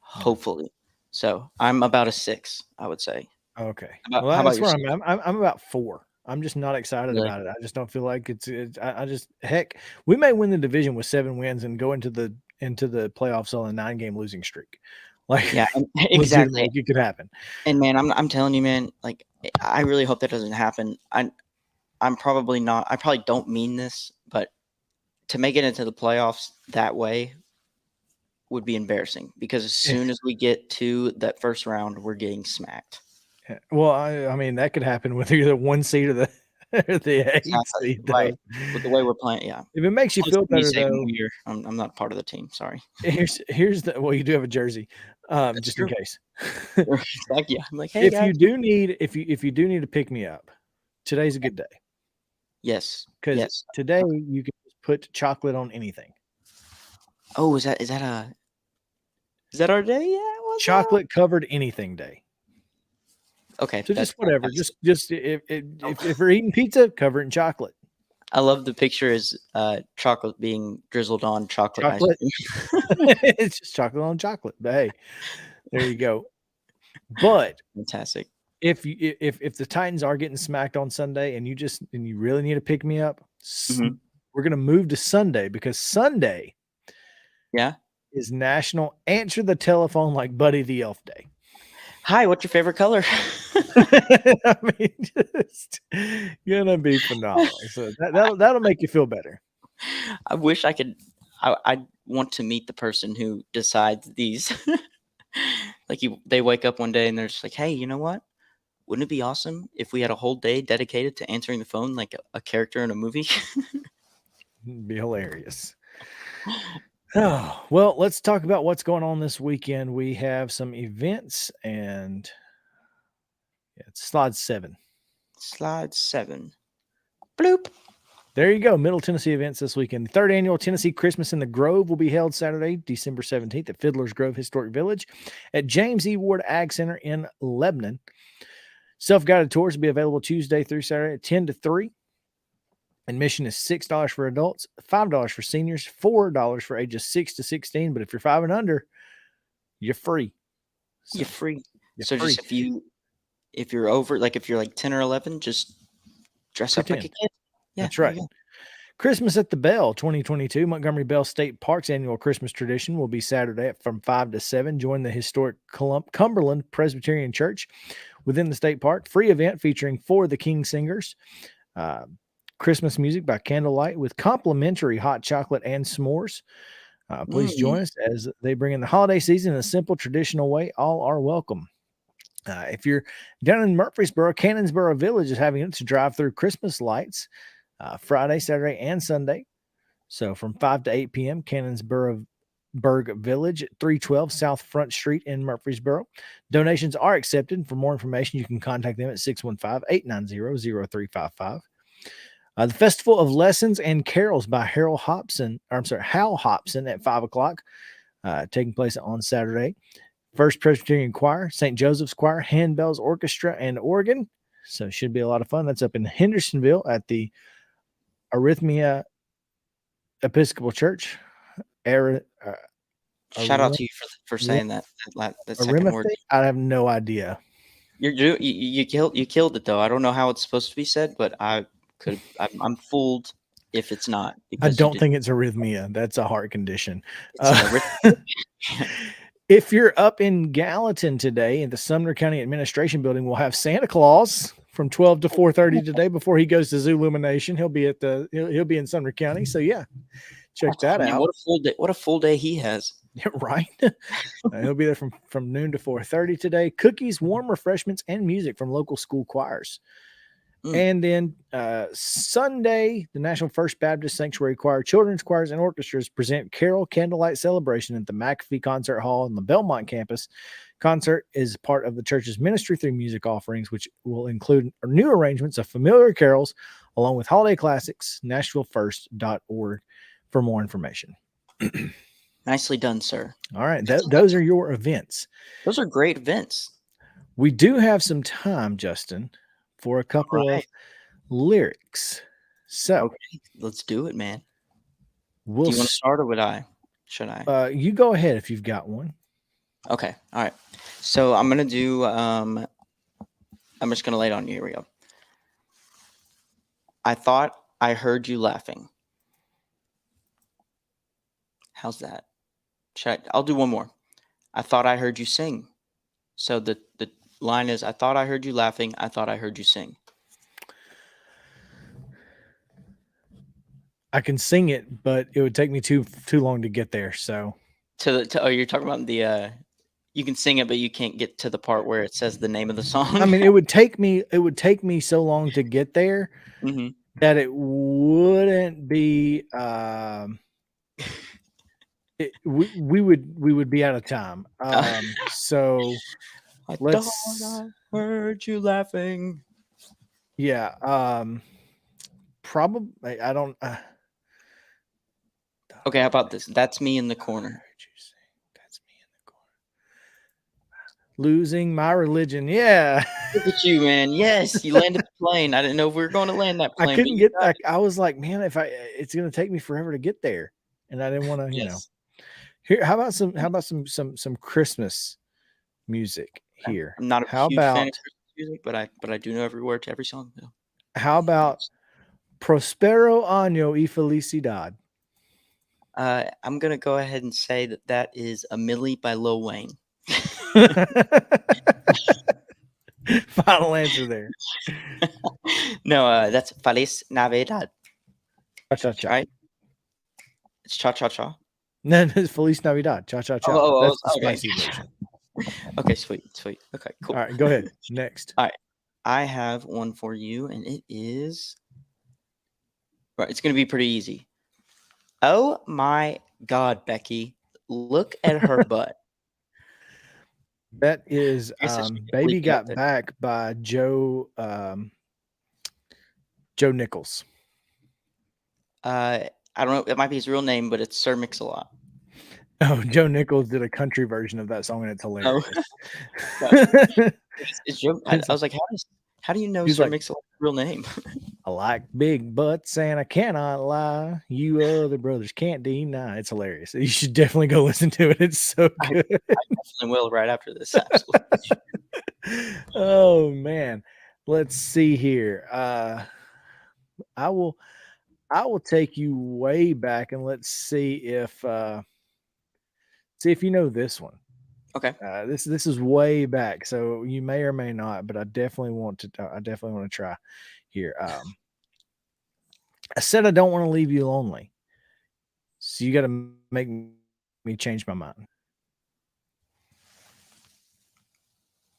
hopefully. So I'm about a 6, I would say. Okay. How Well, about that's where yourself? I'm about 4. I'm just not excited Really? about it. I just don't feel like I just heck, we may win the division with 7 wins and go into the playoffs on a 9-game losing streak. Like, Yeah, exactly. legitimately, it could happen. And man, I'm telling you, man, like I really hope that doesn't happen. I'm probably not. I probably don't mean this, but to make it into the playoffs that way would be embarrassing because as soon as we get to that first round, we're getting smacked. Well, I mean, that could happen with either 1 seed or the 8 seed, though. Right. With the way we're playing, yeah. If it makes you Plus, feel when better, say though, I'm not part of the team. Sorry. here's the well, you do have a jersey, just true. in case. Thank you. I'm like, hey, if guys. you do need to pick me up, today's a good day. Yes. Because Yes. today you can just put chocolate on anything. Oh, is that our day? Yeah. Chocolate covered anything day. Okay. So just whatever. Just if you're eating pizza, cover it in chocolate. I love the picture is chocolate being drizzled on chocolate. Ice Chocolate. cream. It's just chocolate on chocolate. But hey, there you go. But fantastic. If the Titans are getting smacked on Sunday and you really need to pick me up, we're gonna move to Sunday because Sunday, is National Answer the Telephone Like Buddy the Elf Day. Hi, what's your favorite color? I mean, just gonna be phenomenal. So that'll make you feel better. I wish I could. I want to meet the person who decides these. Like they wake up one day and they're just like, "Hey, you know what? Wouldn't it be awesome if we had a whole day dedicated to answering the phone like a character in a movie?" It'd be hilarious. Oh, well, let's talk about what's going on this weekend. We have some events and it's slide 7. Slide 7. Bloop. There you go. Middle Tennessee events this weekend. The 3rd annual Tennessee Christmas in the Grove will be held Saturday, December 17th at Fiddler's Grove Historic Village at James E. Ward Ag Center in Lebanon. Self-guided tours will be available Tuesday through Saturday at 10 to 3. Admission is $6 for adults, $5 for seniors, $4 for ages 6 to 16. But if you're 5 and under, you're free. So, you're free. You're so free. Just if you're over, like if you're like 10 or 11, just dress up like a kid. Yeah, that's right. Christmas at the Bell 2022, Montgomery Bell State Park's annual Christmas tradition will be Saturday from 5 to 7. Join the historic Cumberland Presbyterian Church within the state park. Free event featuring 4 of the King Singers. Christmas music by candlelight with complimentary hot chocolate and s'mores. Please join us as they bring in the holiday season in a simple, traditional way. All are welcome. If you're down in Murfreesboro, Cannonsboro Village is having its drive-through Christmas lights Friday, Saturday, and Sunday. So from 5 to 8 p.m., Cannonsboro Village at 312 South Front Street in Murfreesboro. Donations are accepted. For more information, you can contact them at 615-890-0355. The Festival of Lessons and Carols by Hal Hobson at 5 o'clock, taking place on Saturday. First Presbyterian Choir, St. Joseph's Choir, Handbells Orchestra, and organ. So it should be a lot of fun. That's up in Hendersonville at the Arrhythmia Episcopal Church. Shout out to you for saying that second word. I have no idea. You killed it though. I don't know how it's supposed to be said, but I'm fooled if it's not. I don't think it's arrhythmia. That's a heart condition. If you're up in Gallatin today in the Sumner County Administration Building, we'll have Santa Claus from 12 to 4:30 today before he goes to Zoolumination. He'll be he'll be in Sumner County. So yeah, check that out. What a full day he has. Yeah, right. He'll be there from noon to 4:30 today. Cookies, warm refreshments, and music from local school choirs. And then Sunday, the National First Baptist Sanctuary Choir, children's choirs, and orchestras present Carol Candlelight Celebration at the McAfee Concert Hall on the Belmont campus. Concert is part of the church's ministry through music offerings, which will include new arrangements of familiar carols, along with holiday classics. NashvilleFirst.org for more information. Nicely done, sir. All right. Those are your events. Those are great events. We do have some time, Justin, for a couple of lyrics. So Okay, let's do it, man. we'll Do you want to start or would I? Should I? You go ahead if you've got one. Okay. All right. So I'm gonna do. I'm just gonna lay it on you. Here we go. I thought I heard you laughing. How's that? I'll do one more. I thought I heard you sing. So the line is, I thought I heard you laughing. I thought I heard you sing. I can sing it, but it would take me too long to get there. So Oh, you're talking about the you can sing it, but you can't get to the part where it says the name of the song. I mean, it would take me so long to get there that it wouldn't be. We would be out of time. So let's. I heard you laughing. Yeah. Probably. I don't. Okay, how about this? That's me in the corner. Losing my religion. Yeah. Look at you, man. Yes, you landed the plane. I didn't know if we were going to land that plane. I couldn't get that. I was like, man, it's going to take me forever to get there, and I didn't want to, you know. Here, how about some Christmas music here? I'm not a huge fan of Christmas music, but I do know every word to every song. Though. How about Prospero Año y Felicidad? I'm gonna go ahead and say that is a Millie by Lil Wayne. Final answer there. No, that's Feliz Navidad. Cha-cha-cha. Right? It's cha-cha-cha. No, it's Feliz Navidad. Cha-cha-cha. That's the spicy version. Okay, sweet. Okay, cool. All right, go ahead. Next. All right. I have one for you, and it is... Right, it's going to be pretty easy. Oh, my God, Becky. Look at her butt. That is Baby Got Back by Joe Nichols. I don't know. It might be his real name, but it's Sir Mix-a-Lot. Oh, Joe Nichols did a country version of that song, and it's hilarious. It's Joe, I was like, how do you know Sir Mix-a-Lot's real name? I like big butts, and I cannot lie. You other brothers can't deny. It's hilarious. You should definitely go listen to it. It's so good. I definitely will right after this. Absolutely. Oh man, let's see here. I will take you way back, and let's see if you know this one. Okay. This is way back, so you may or may not, but I definitely want to try here. I said I don't want to leave you lonely, so you got to make me change my mind.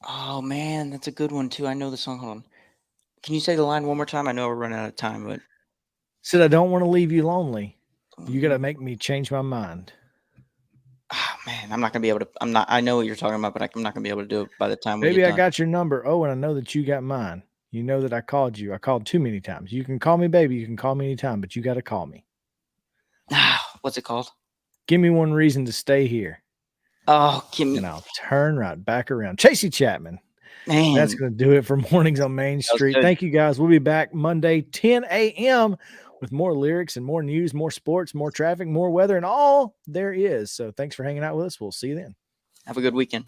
Oh man, that's a good one too. I know the song. Hold on. Can you say the line one more time? I know we're running out of time, but said I don't want to leave you lonely. You got to make me change my mind. Oh man, I'm not gonna be able to. I know what you're talking about, but I'm not gonna be able to do it by the time we Maybe get I done. got your number. Oh, and I know that you got mine. You know that I called you. I called too many times. You can call me baby. You can call me anytime, but you got to call me. What's it called? Give me one reason to stay here. Oh, give me. And I'll turn right back around. Chasey Chapman. Man, that's going to do it for Mornings on Main Street. Thank you guys. We'll be back Monday, 10 a.m. with more lyrics and more news, more sports, more traffic, more weather, and all there is. So thanks for hanging out with us. We'll see you then. Have a good weekend.